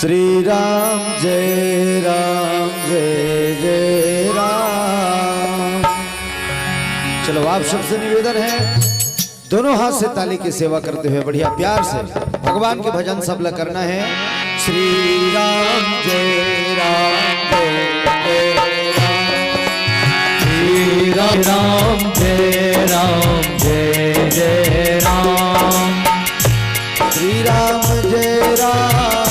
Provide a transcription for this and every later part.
श्री राम जय जय राम। चलो आप सबसे निवेदन है दोनों हाथ से ताली की सेवा करते हुए बढ़िया प्यार से भगवान के भजन सब लग करना है। श्री राम जय जय राम। श्री राम जय जय राम। श्री राम जय जय राम। श्री राम जय राम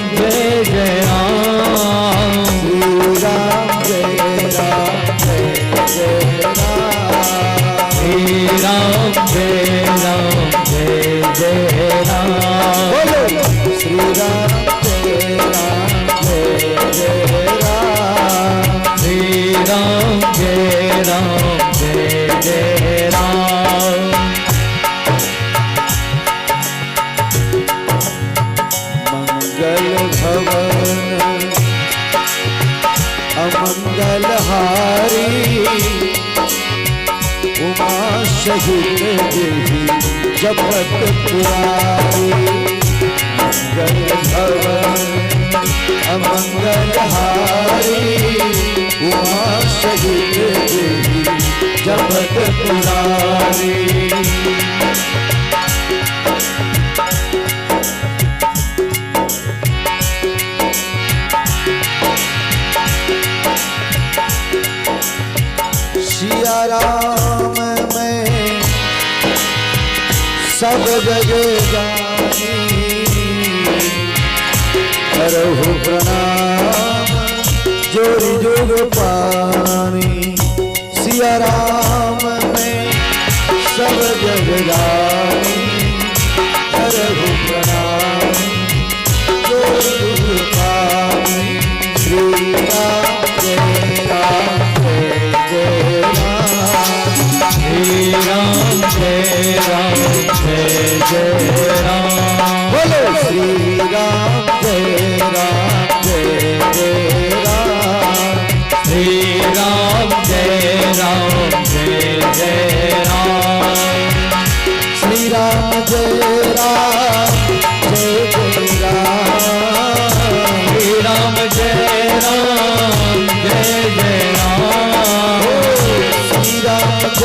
जय जय राम। श्री राम जय राम जय जय राम। बोलो श्री राम जय राम जय जय राम। मंगल भवन अमंगल हारी उमा सहित देवी जपत पुरारी। मंगल भवन अमंगल हारी उमा सहित देवी जपत पुरारी। सिया राम मैं सब जग जानी करहु प्रणाम जोरी जोग पानी। सिया राम मैं सब जग जानी करहु प्रणाम जोरी जोग पानी। श्री राम जय राम जय राम। बोलो श्री राम जय राम। श्री राम जय राम। श्री राम जय राम। श्री राम जय राम जय राम। श्री राम जय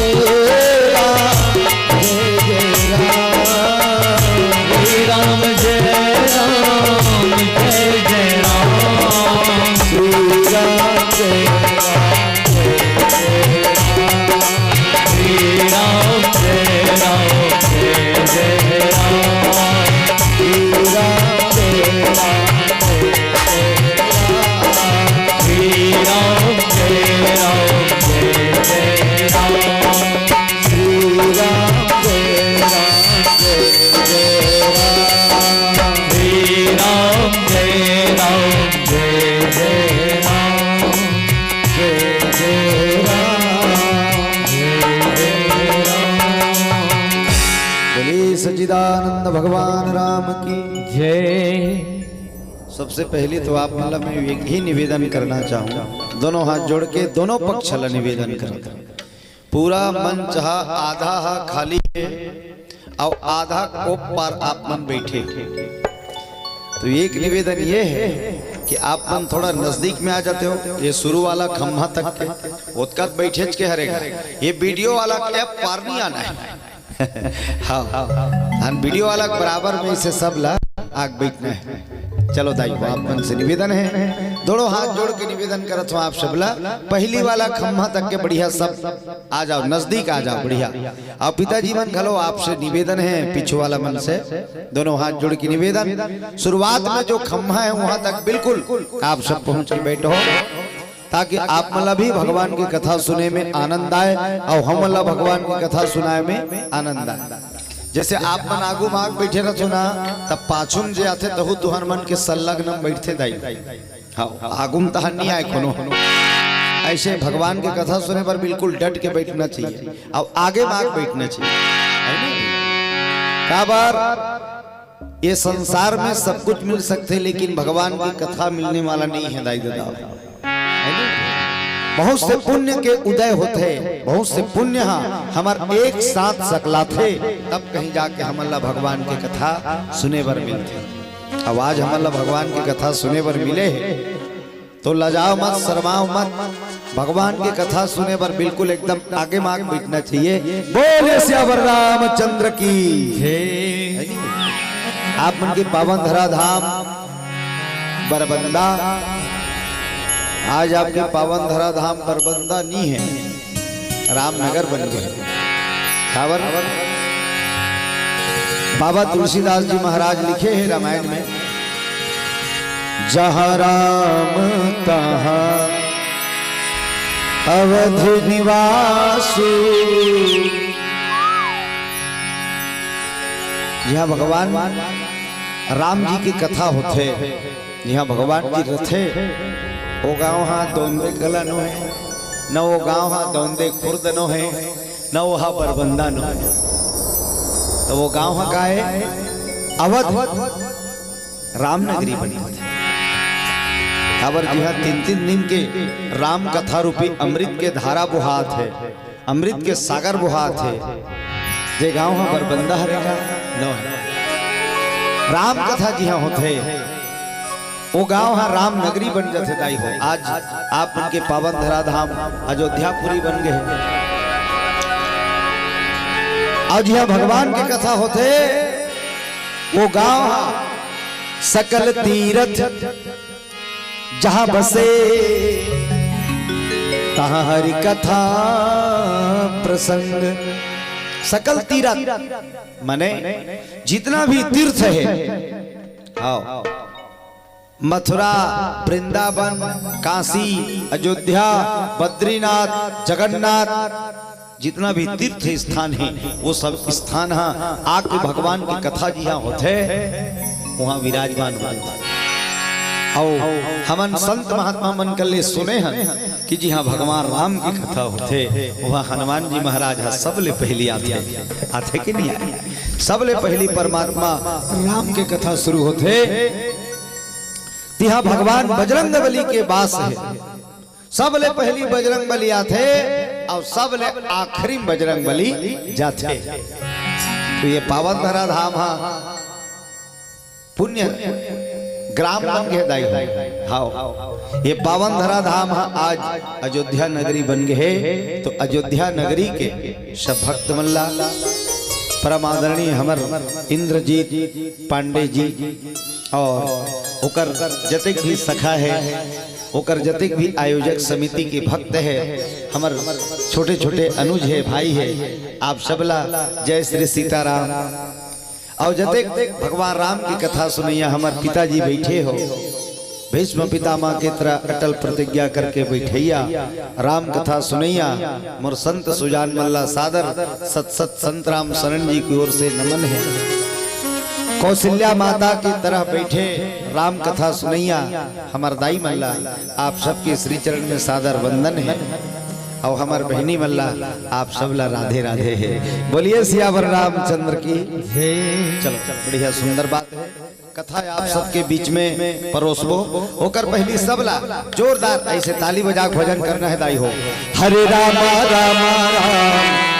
सच्चिदानंद भगवान राम की जय। सबसे पहले तो आप मतलब मैं एक ही निवेदन करना चाहूँगा, दोनों हाथ जोड़ के दोनों पक्ष ला निवेदन करता। पूरा मन चाह आधा खाली है और आधा कोप पर आप मन बैठे। तो एक निवेदन ये है कि आप मन थोड़ा नजदीक में आ जाते हो। ये शुरू वाला खम्भा तक के ओतकत बैठे के हरेगा। ये वीडियो वाला कैप पार नहीं आना है। हाँ वीडियो वाला बराबर में इसे सब ला आग बैठना है। चलो दाई आप मन से निवेदन है, दोनों हाथ जोड़ के निवेदन करत हो आप सब ला। पहली वाला खम्भा तक के बढ़िया सब आ जाओ, नजदीक आ जाओ बढ़िया। और पिताजी मन खलो आपसे निवेदन है पीछे वाला मन से दोनों हाथ जोड़ के निवेदन। शुरुआत में जो खम्भा है वहां तक बिल्कुल आप सब पहुंच के बैठो ताकि आप मला भी भगवान की कथा सुने में आनंद आए और हम मला भगवान की कथा सुनाए में आनंद आए। जैसे आप मन आगू माग बैठे रह सुना तब पाछुम जे आते तहु तुहर मन के संलग्न बैठते दाई। हाँ आगुम तहन नहीं आए कोनो। ऐसे भगवान की कथा सुने पर बिल्कुल डट के बैठना चाहिए और आगे माग बैठना चाहिए। का बार ये संसार में सब कुछ मिल सकते लेकिन भगवान की कथा मिलने वाला नहीं है दाई दादा। बहुत से पुण्य के उदय होते, बहुत से पुण्य हमार एक साथ सकला थे, तब कहीं जाके हमला भगवान की कथा सुने बर मिलते। अब आज हमला भगवान की कथा सुने बर मिले तो लजाओ मत, शर्माओ मत। भगवान की कथा सुने पर बिल्कुल एकदम आगे मांग बैठना चाहिए। बोले श्यावर रामचंद्र की। आप उनके पावन धरा धाम बरबंदा, आज आपके पावन धरा धाम बरबंदा नहीं है, रामनगर बन गए। खबर बाबा तुलसीदास जी महाराज लिखे हैं रामायण में, जहाँ राम तहाँ अवधि निवासु। यहाँ भगवान राम जी की कथा होते, यहाँ भगवान जी रथे। वो गाँव हाँ दौंदे गला नो है, न वो गाँव हाँ दौंदे खुर्द नो है, न वो हाँ बरबंदा नो है। तो वो गाँव हाँ का है अवध, रामनगरी बनी होती। खबर जी हाँ 3-3 दिन के राम कथा रूपी अमृत के धारा बुहात है, अमृत के सागर बुहात है। जे गाँव हाँ बरबंदा हरेगा न है। राम कथा जी हाँ होते, वो गाँव हाँ राम नगरी बन जाते दाई हो। आज आप उनके पावन धरा धाम अयोध्यापुरी बन गए। आज यहाँ भगवान की कथा होते, वो गाँव हाँ सकल तीर्थ जहां बसे, तहां हरि कथा प्रसंग। सकल तीर्थ माने जितना भी तीर्थ है, आओ मथुरा, वृंदावन, काशी, अयोध्या, बद्रीनाथ, जगन्नाथ, जितना भी तीर्थ स्थान है वो सब स्थान आके भगवान की कथा जी यहाँ होते, वहां विराजमान होते। हमन संत महात्मा मन कर ले सुने हैं कि जी हाँ भगवान राम की कथा होते, वहाँ हनुमान जी महाराज सबले पहली आते कि नहीं आते। सबले पहली परमात्मा राम के कथा शुरू होते, यहाँ भगवान बजरंग बली के वास है। सबले पहली बजरंग बली आते और सबले आखिरी बजरंग बली जाते। तो ये पावन धरा धाम पुण्य ग्राम बन गए दाई। हाँ ये पावन धरा धाम आज अयोध्या नगरी बन गए। तो अयोध्या नगरी के सब भक्त मल्ला परम आदरणीय हमर इंद्रजीत पांडे जी और ओकर जतिक भी सखा है, ओकर जतिक भी आयोजक समिति के भक्त है, हमर छोटे छोटे अनुज है, भाई है। आप सबला जय श्री सीताराम। और जते भगवान राम की कथा सुनैया हमार पिताजी बैठे हो, भीष्म पितामह के तरह अटल प्रतिज्ञा करके बैठैया राम कथा सुनैया। मोर संत सुजान मल्ला सादर सत सत संत राम शरण जी की ओर से नमन है। कौशल्या माता की तरह बैठे राम कथा सुनैया हमार दाई मल्ला, आप सबके श्री चरण में सादर वंदन है। और हमार बहनी मल्ला आप सबला राधे राधे है। बोलिए सियावर रामचंद्र की। चलो बढ़िया सुंदर बात है, कथा आप सबके बीच में परोसबो होकर पहली सबला जोरदार ऐसे ताली बजा भजन करना है दाई हो। हरे राम राम राम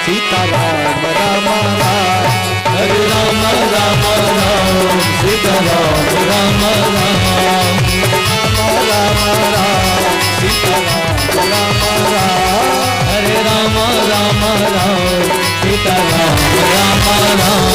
सीता राम राम राम, हरे राम राम राम सीता राम राम राम, राम राम सीता राम राम राम, हरे राम राम राम सीता राम राम राम।